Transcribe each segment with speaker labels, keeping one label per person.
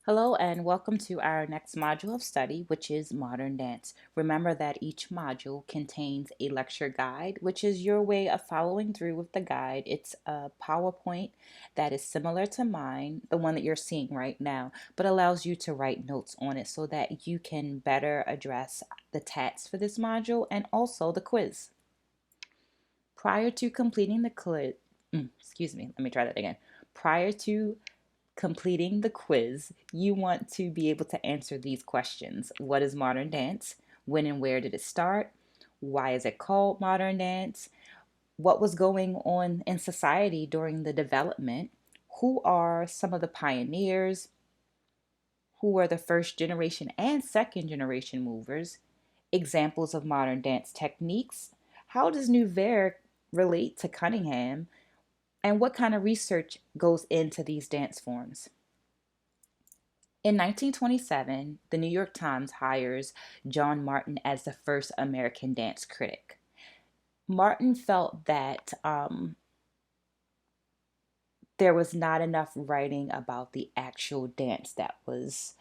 Speaker 1: Hello and welcome to our next module of study, which is Modern Dance. Remember that each module contains a lecture guide, which is your way of following through with the guide. It's a PowerPoint that is similar to mine, the one that you're seeing right now, but allows you to write notes on it so that you can better address the tasks for this module and also the quiz. Prior to completing the quiz, let me try that again. Prior to completing the quiz, you want to be able to answer these questions. What is modern dance? When and where did it start? Why is it called modern dance? What was going on in society during the development? Who are some of the pioneers? Who are the first generation and second generation movers? Examples of modern dance techniques? How does Nouvelle relate to Cunningham? And what kind of research goes into these dance forms? In 1927, the New York Times hires John Martin as the first American dance critic. Martin felt that there was not enough writing about the actual dance that was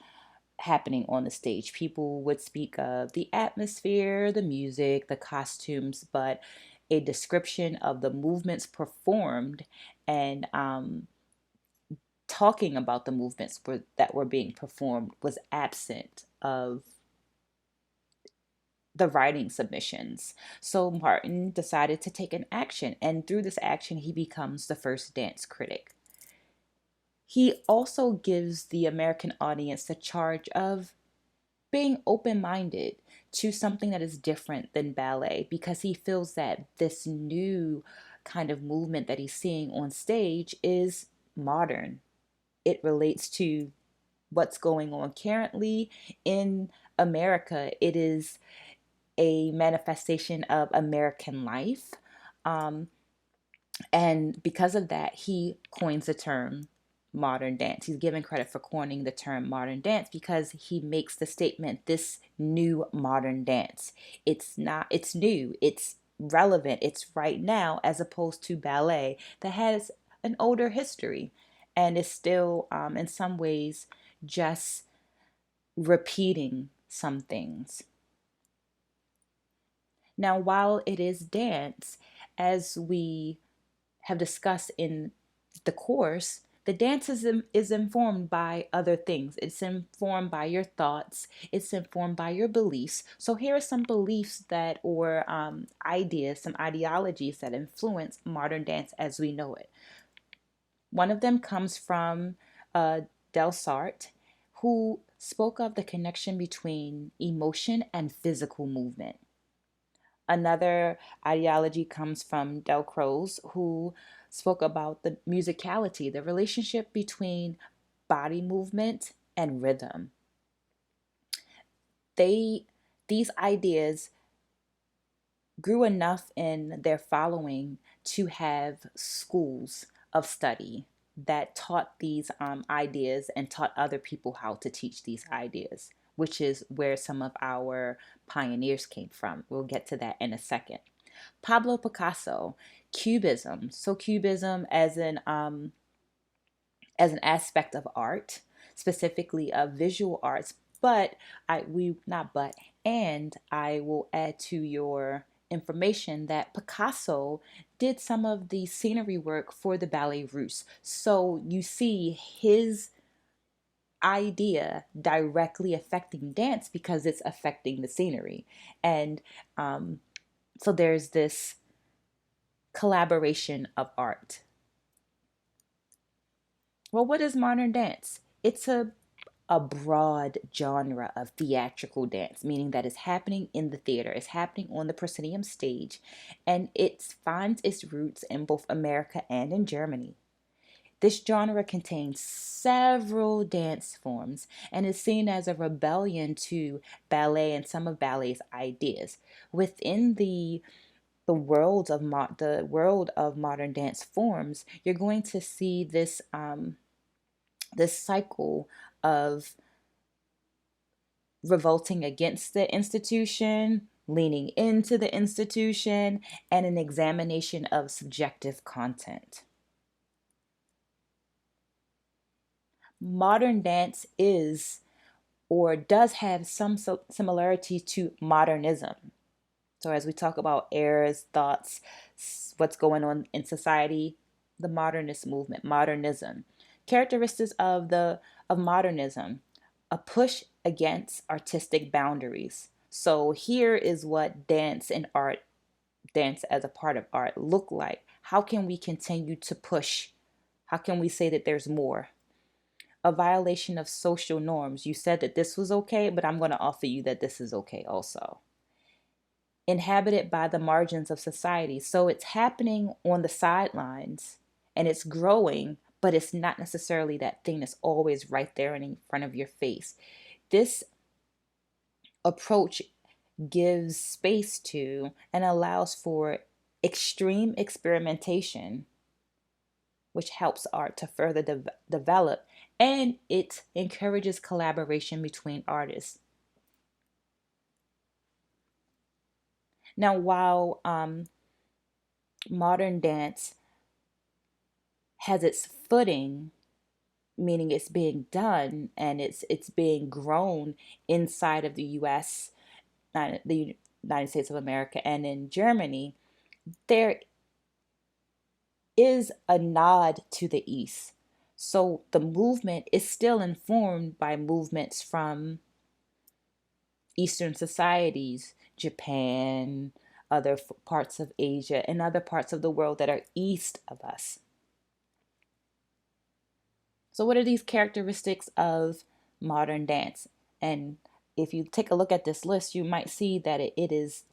Speaker 1: happening on the stage. People would speak of the atmosphere, the music, the costumes, but a description of the movements performed and talking about the movements that were being performed was absent of the writing submissions. So Martin decided to take an action, and through this action, he becomes the first dance critic. He also gives the American audience the charge of being open minded to something that is different than ballet because he feels that this new kind of movement that he's seeing on stage is modern. It relates to what's going on currently in America. It is a manifestation of American life. Um, and because of that, he coins the term modern dance. He's given credit for coining the term modern dance because he makes the statement, this new modern dance. It's new, it's relevant, it's right now, as opposed to ballet that has an older history and is still, in some ways, just repeating some things. Now, while it is dance, as we have discussed in the course, the dance is informed by other things. It's informed by your thoughts. It's informed by your beliefs. So here are some beliefs or ideas, some ideologies that influence modern dance as we know it. One of them comes from Delsart, who spoke of the connection between emotion and physical movement. Another ideology comes from Delcroze, who spoke about the musicality, the relationship between body movement and rhythm. These ideas grew enough in their following to have schools of study that taught these ideas and taught other people how to teach these ideas, which is where some of our pioneers came from. We'll get to that in a second. Pablo Picasso, Cubism. So Cubism as an aspect of art, specifically of visual arts. But I will add to your information that Picasso did some of the scenery work for the Ballet Russe. So you see his idea directly affecting dance because it's affecting the scenery. And so there's this collaboration of art. Well, what is modern dance? It's a broad genre of theatrical dance, meaning that it's happening in the theater, it's happening on the proscenium stage, and it finds its roots in both America and in Germany. This genre contains several dance forms and is seen as a rebellion to ballet and some of ballet's ideas. Within the world of modern dance forms, you're going to see this cycle of revolting against the institution, leaning into the institution, and an examination of subjective content. Modern dance is or does have some similarity to modernism. So, as we talk about eras, thoughts, what's going on in society, the modernist movement, modernism, characteristics of modernism, a push against artistic boundaries. So, here is what dance and art, dance as a part of art, look like. How can we continue to push? How can we say that there's more? A violation of social norms. You said that this was okay, but I'm going to offer you that this is okay also. Inhabited by the margins of society. So it's happening on the sidelines and it's growing, but it's not necessarily that thing that's always right there and in front of your face. This approach gives space to and allows for extreme experimentation, which helps art to further develop, and it encourages collaboration between artists. Now, while modern dance has its footing, meaning it's being done and it's being grown inside of the U.S., the United States of America, and in Germany, there is a nod to the East. So the movement is still informed by movements from Eastern societies, Japan, other parts of Asia, and other parts of the world that are east of us. So, what are these characteristics of modern dance? And if you take a look at this list, you might see that it is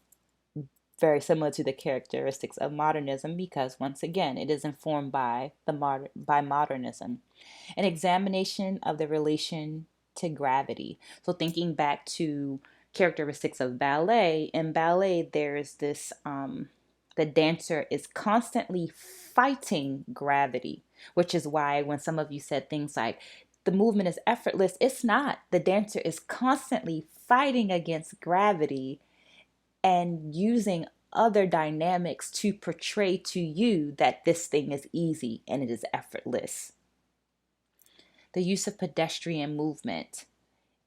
Speaker 1: very similar to the characteristics of modernism because, once again, it is informed by by modernism. An examination of the relation to gravity. So, thinking back to characteristics of ballet, in ballet, there's this the dancer is constantly fighting gravity, which is why when some of you said things like the movement is effortless, it's not. The dancer is constantly fighting against gravity and using other dynamics to portray to you that this thing is easy and it is effortless. The use of pedestrian movement,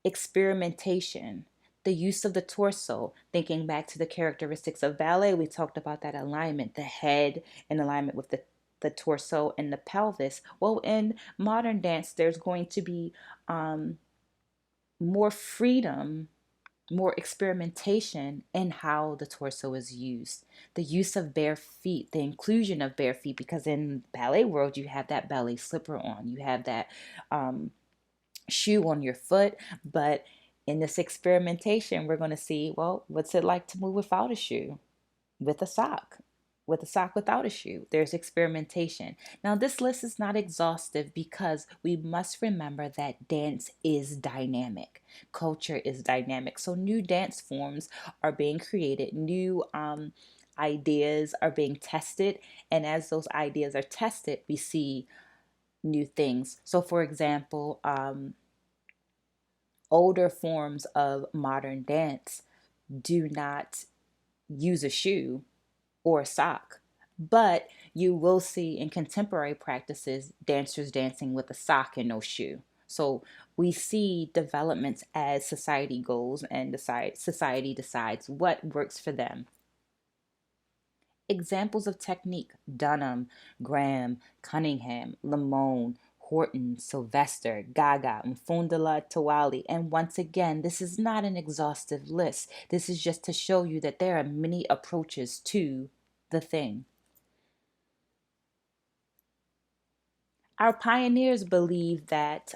Speaker 1: experimentation, the use of the torso, thinking back to the characteristics of ballet, we talked about that alignment, the head in alignment with the torso and the pelvis. Well, in modern dance, there's going to be more freedom, more experimentation in how the torso is used. The use of bare feet, the inclusion of bare feet, because in ballet world, you have that ballet slipper on, you have that shoe on your foot, but in this experimentation, we're going to see, well, what's it like to move without a shoe, with a sock without a shoe? There's experimentation. Now, this list is not exhaustive because we must remember that dance is dynamic. Culture is dynamic. So new dance forms are being created, new ideas are being tested. And as those ideas are tested, we see new things. So, for example, older forms of modern dance do not use a shoe or a sock, but you will see in contemporary practices dancers dancing with a sock and no shoe. So we see developments as society goes and society decides what works for them. Examples of technique: Dunham, Graham, Cunningham, Limon, Horton, Sylvester, Gaga, Mfundala, Tawali. And once again, this is not an exhaustive list. This is just to show you that there are many approaches to the thing. Our pioneers believed that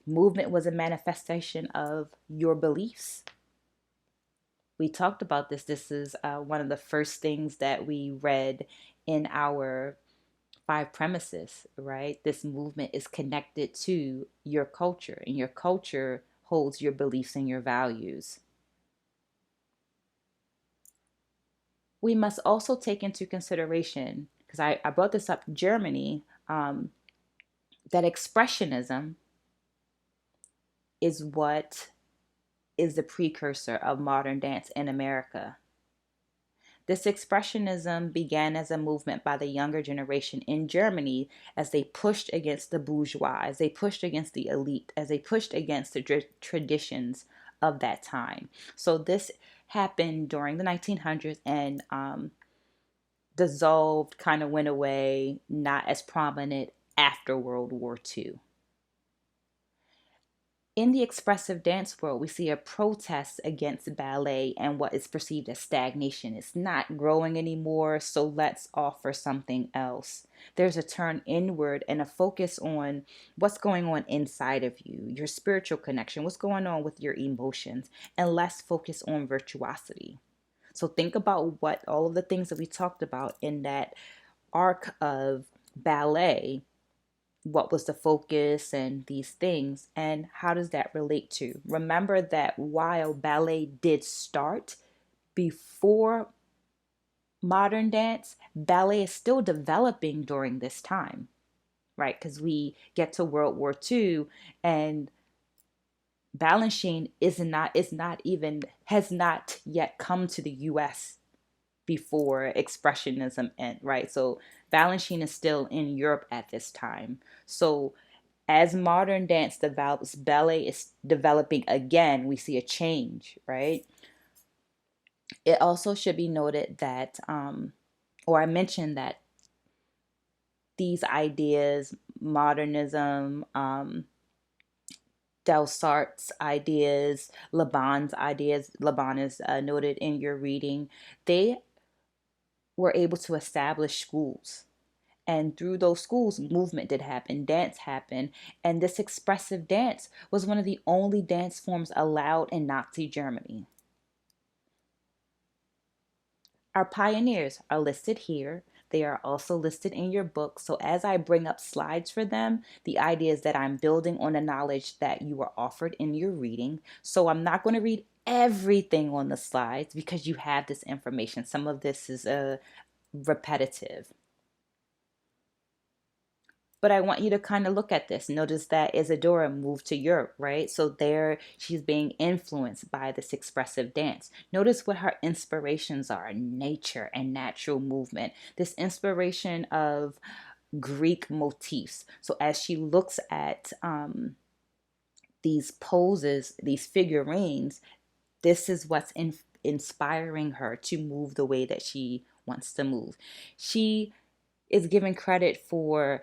Speaker 1: movement was a manifestation of your beliefs. We talked about this. This is one of the first things that we read in our five premises, right? This movement is connected to your culture, and your culture holds your beliefs and your values. We must also take into consideration, because I brought this up, Germany, that expressionism is what is the precursor of modern dance in America. This expressionism began as a movement by the younger generation in Germany as they pushed against the bourgeois, as they pushed against the elite, as they pushed against the traditions of that time. So this happened during the 1900s and dissolved, kind of went away, not as prominent after World War II. In the expressive dance world, we see a protest against ballet and what is perceived as stagnation. It's not growing anymore, so let's offer something else. There's a turn inward and a focus on what's going on inside of you, your spiritual connection, what's going on with your emotions, and less focus on virtuosity. So think about what all of the things that we talked about in that arc of ballet, what was the focus and these things, and how does that relate to? Remember that while ballet did start before modern dance, ballet is still developing during this time, right? Because we get to World War II and Balanchine is not even has not yet come to the US before expressionism end, right? So Balanchine is still in Europe at this time. So as modern dance develops, ballet is developing again. We see a change, right? It also should be noted that, or I mentioned that these ideas, modernism, Delsart's ideas, Laban is noted in your reading, they were able to establish schools. And through those schools, movement did happen, dance happened. And this expressive dance was one of the only dance forms allowed in Nazi Germany. Our pioneers are listed here. They are also listed in your book. So as I bring up slides for them, the idea is that I'm building on the knowledge that you were offered in your reading. So I'm not going to read everything on the slides because you have this information. Some of this is repetitive. But I want you to kind of look at this. Notice that Isadora moved to Europe, right? So there she's being influenced by this expressive dance. Notice what her inspirations are: nature and natural movement. This inspiration of Greek motifs. So as she looks at these poses, these figurines, this is what's inspiring her to move the way that she wants to move. She is given credit for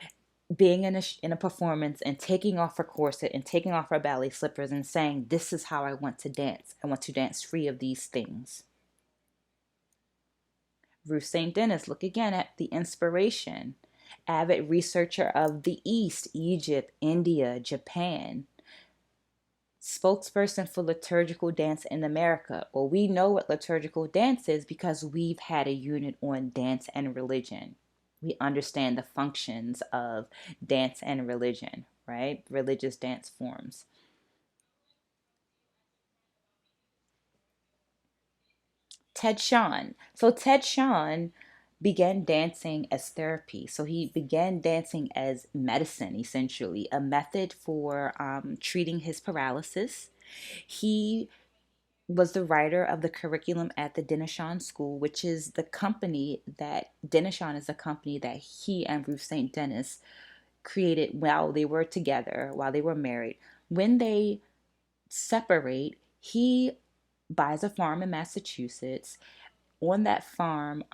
Speaker 1: being in a performance and taking off her corset and taking off her ballet slippers and saying, "This is how I want to dance. I want to dance free of these things." Ruth St. Denis, look again at the inspiration. Avid researcher of the East, Egypt, India, Japan. Spokesperson for liturgical dance in America. Well, we know what liturgical dance is because we've had a unit on dance and religion. We understand the functions of dance and religion, right? Religious dance forms. Ted Shawn. So Ted Shawn began dancing as therapy. So he began dancing as medicine, essentially, a method for treating his paralysis. He was the writer of the curriculum at the Denishan School, which is the company that Denishan is a company that he and Ruth St. Denis created while they were together, while they were married. When they separate, he buys a farm in Massachusetts. On that farm,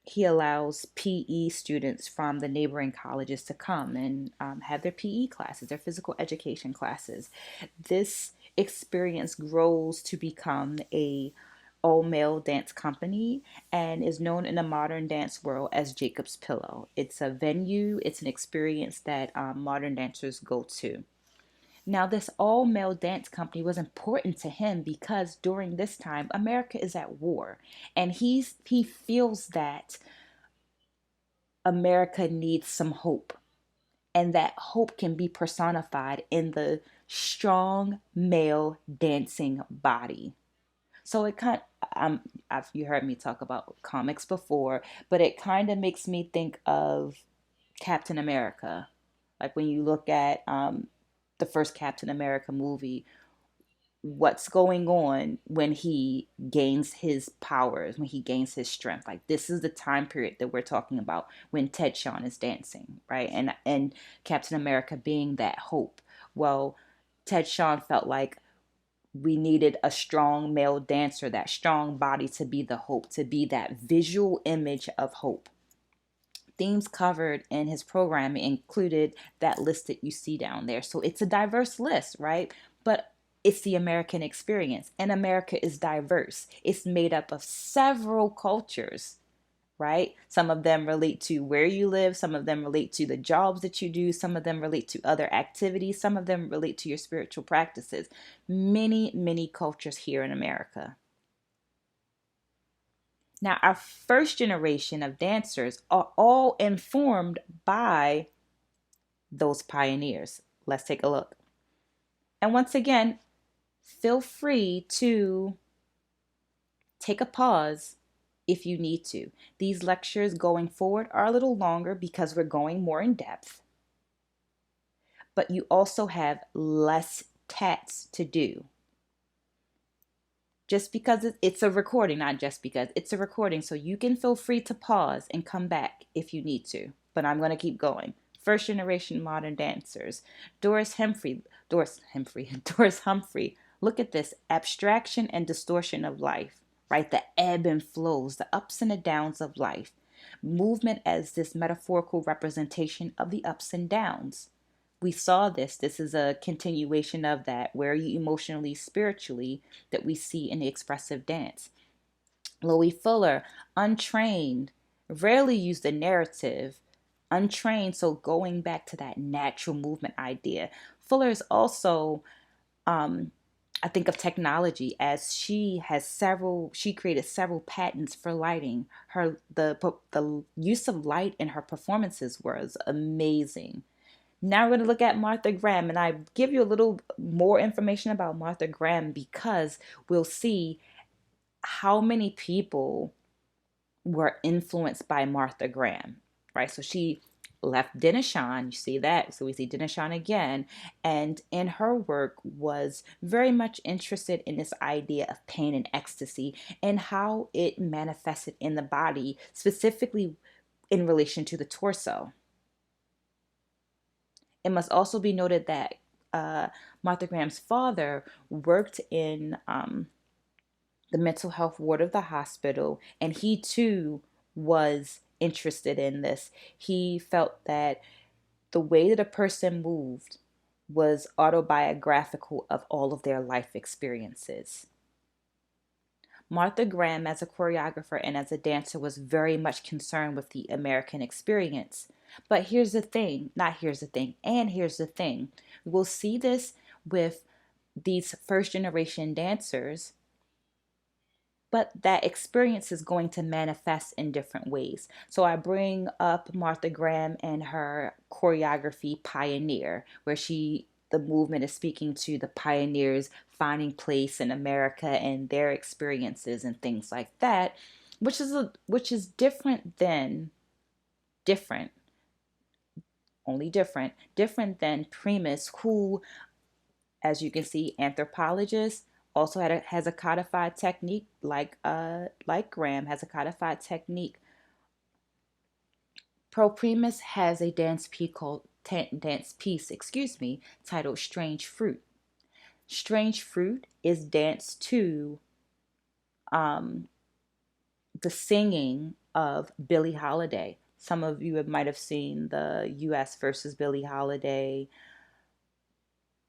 Speaker 1: he allows PE students from the neighboring colleges to come and have their PE classes, their physical education classes. This experience grows to become a all male dance company and is known in the modern dance world as Jacob's Pillow. It's a venue, it's an experience that modern dancers go to. Now, this all male dance company was important to him because during this time, America is at war. And he feels that America needs some hope. And that hope can be personified in the strong male dancing body. So it kind you heard me talk about comics before, but it kind of makes me think of Captain America. Like when you look at the first Captain America movie, what's going on when he gains his powers, when he gains his strength. Like, this is the time period that we're talking about when Ted Shawn is dancing, right? And Captain America being that hope. Well, Ted Shawn felt like we needed a strong male dancer, that strong body, to be the hope, to be that visual image of hope. Themes covered in his program included that list that you see down there. So it's a diverse list, right? But it's the American experience, and America is diverse. It's made up of several cultures, right? Some of them relate to where you live, some of them relate to the jobs that you do, some of them relate to other activities, some of them relate to your spiritual practices. Many, many cultures here in America. Now, our first generation of dancers are all informed by those pioneers. Let's take a look. And once again, feel free to take a pause if you need to. These lectures going forward are a little longer because we're going more in depth, but you also have less tats to do. Just because it's a recording, not just because it's a recording, so you can feel free to pause and come back if you need to. But I'm going to keep going. First generation modern dancers. Doris Humphrey. Doris Humphrey. Look at this abstraction and distortion of life, right? The ebb and flows, the ups and the downs of life. Movement as this metaphorical representation of the ups and downs. We saw this. This is a continuation of that. Where are you emotionally, spiritually, that we see in the expressive dance. Loie Fuller, untrained, rarely used the narrative, untrained. So going back to that natural movement idea. Fuller is also, I think of technology as she created several patents for lighting. The use of light in her performances was amazing. Now we're going to look at Martha Graham, and I give you a little more information about Martha Graham because we'll see how many people were influenced by Martha Graham, right? So she left Denishan, you see that, so we see Denishan again, and in her work was very much interested in this idea of pain and ecstasy and how it manifested in the body, specifically in relation to the torso. It must also be noted that Martha Graham's father worked in the mental health ward of the hospital, and he too was interested in this. He felt that the way that a person moved was autobiographical of all of their life experiences. Martha Graham, as a choreographer and as a dancer, was very much concerned with the American experience. But here's the thing, not here's the thing, and here's the thing. We'll see this with these first generation dancers, but that experience is going to manifest in different ways. So I bring up Martha Graham and her choreography Pioneer, where the movement is speaking to the pioneers finding place in America and their experiences and things like that, which is different, only different than Primus, who, as you can see, anthropologist, also has a codified technique like Graham has a codified technique. Primus has a dance piece, titled Strange Fruit. Strange Fruit is dance to the singing of Billie Holiday. Some of you might have seen the U.S. versus Billie Holiday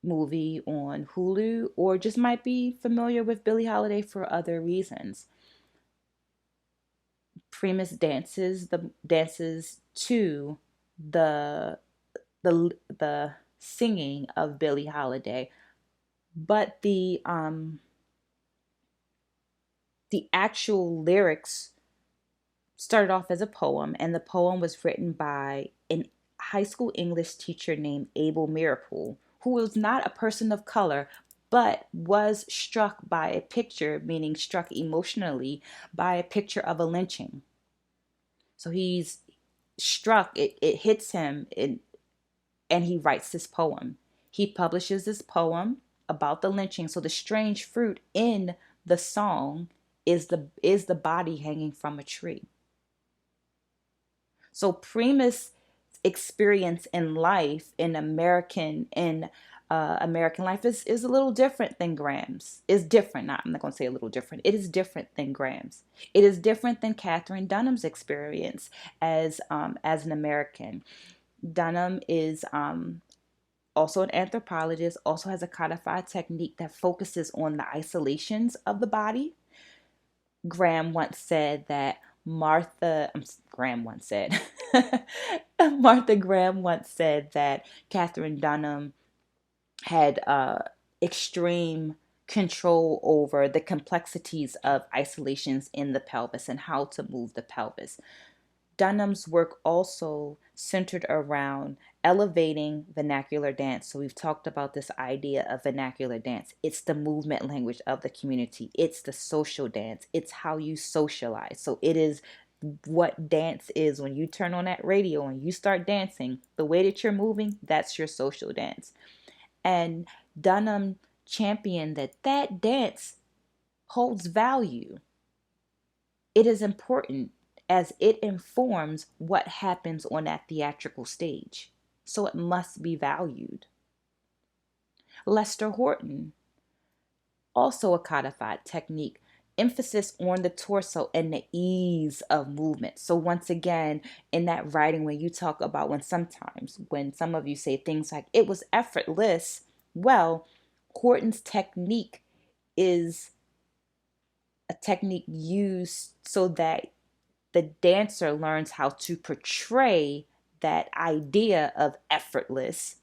Speaker 1: movie on Hulu, or just might be familiar with Billie Holiday for other reasons. Primus dances to the the singing of Billie Holiday, but the actual lyrics started off as a poem, and the poem was written by a high school English teacher named Abel Mirapool, who was not a person of color, but was struck by a picture, meaning struck emotionally by a picture of a lynching. So he's struck, it hits him, and he writes this poem. He publishes this poem, about the lynching. So the strange fruit in the song is the body hanging from a tree. So Primus' experience in life in American life is a little different than Graham's. Is different. Not I'm not going to say a little different. It is different than Graham's. It is different than Catherine Dunham's experience as an American. Dunham is also an anthropologist. Also has a codified technique that focuses on the isolations of the body. Graham once said that Graham once said, Martha Graham once said that Catherine Dunham had extreme control over the complexities of isolations in the pelvis and how to move the pelvis. Dunham's work also centered around elevating vernacular dance. So we've talked about this idea of vernacular dance. It's the movement language of the community. It's the social dance. It's how you socialize. So it is what dance is. When you turn on that radio and you start dancing, the way that you're moving, that's your social dance. And Dunham championed that dance holds value. It is important as it informs what happens on that theatrical stage. So it must be valued. Lester Horton, also a codified technique, emphasis on the torso and the ease of movement. So once again, in that writing, when you talk about when some of you say things like it was effortless, well, Horton's technique is a technique used so that the dancer learns how to portray that idea of effortless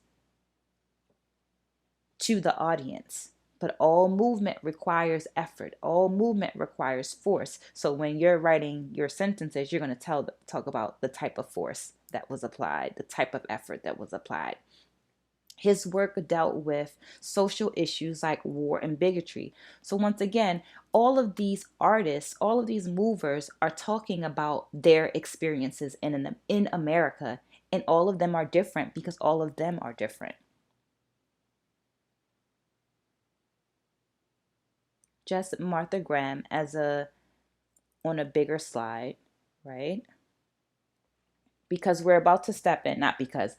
Speaker 1: to the audience. But all movement requires effort. All movement requires force. So when you're writing your sentences, you're going to talk about the type of force that was applied, the type of effort that was applied. His work dealt with social issues like war and bigotry. So once again, all of these artists, all of these movers are talking about their experiences in America, and all of them are different because all of them are different. Just Martha Graham on a bigger slide, right? Because we're about to step in, not because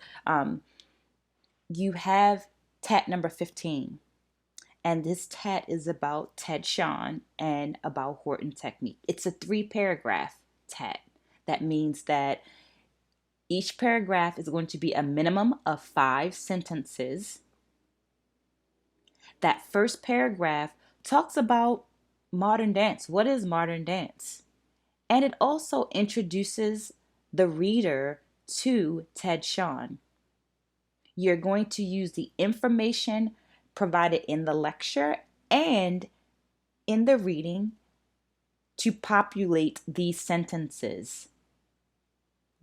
Speaker 1: you have tat number 15. And this tat is about Ted Sean and about Horton technique. It's a 3-paragraph tat. That means that each paragraph is going to be a minimum of 5 sentences. That first paragraph talks about modern dance. What is modern dance? And it also introduces the reader to Ted Sean. You're going to use the information provided in the lecture and in the reading to populate these sentences.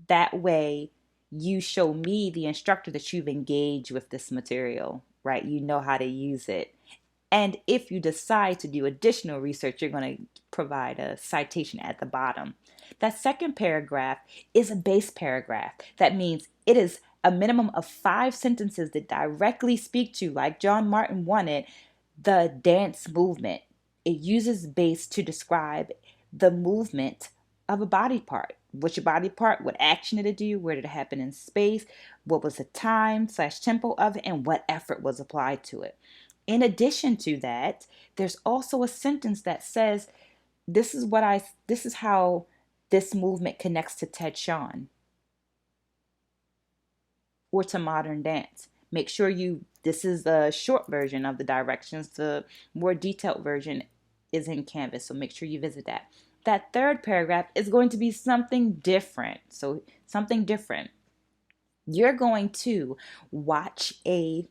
Speaker 1: That way, you show me, the instructor, that you've engaged with this material, right? You know how to use it. And if you decide to do additional research, you're going to provide a citation at the bottom. That second paragraph is a base paragraph. That means it is a minimum of 5 sentences that directly speak to, like John Martin wanted, the dance movement. It uses base to describe the movement of a body part. Which body part, what action did it do, where did it happen in space, what was the time/tempo of it, and what effort was applied to it. In addition to that, there's also a sentence that says, this is how this movement connects to Ted Sean or to modern dance. Make sure this is the short version of the directions. The more detailed version is in Canvas, so make sure you visit that. That third paragraph is going to be something different. So something different. You're going to watch a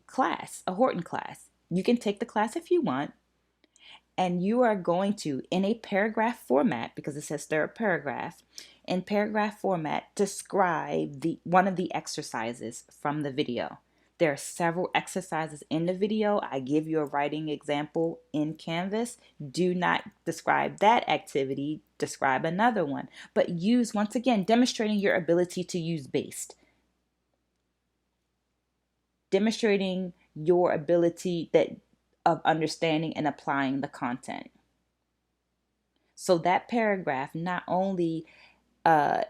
Speaker 1: Horton class. You can take the class if you want, and you are going to, in a paragraph format, because it says third paragraph, in paragraph format, describe one of the exercises from the video. There are several exercises in the video. I give you a writing example in Canvas. Do not describe that activity. Describe another one. But use, once again, demonstrating your ability to use based. Demonstrating your ability that of understanding and applying the content. So that paragraph not only uh,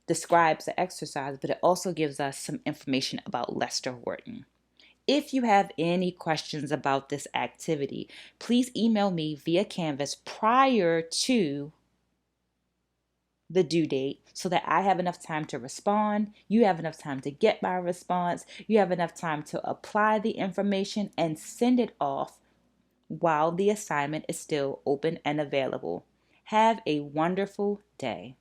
Speaker 1: describes the exercise, but it also gives us some information about Lester Horton. If you have any questions about this activity, please email me via Canvas prior to the due date so that I have enough time to respond, you have enough time to get my response, you have enough time to apply the information and send it off while the assignment is still open and available. Have a wonderful day.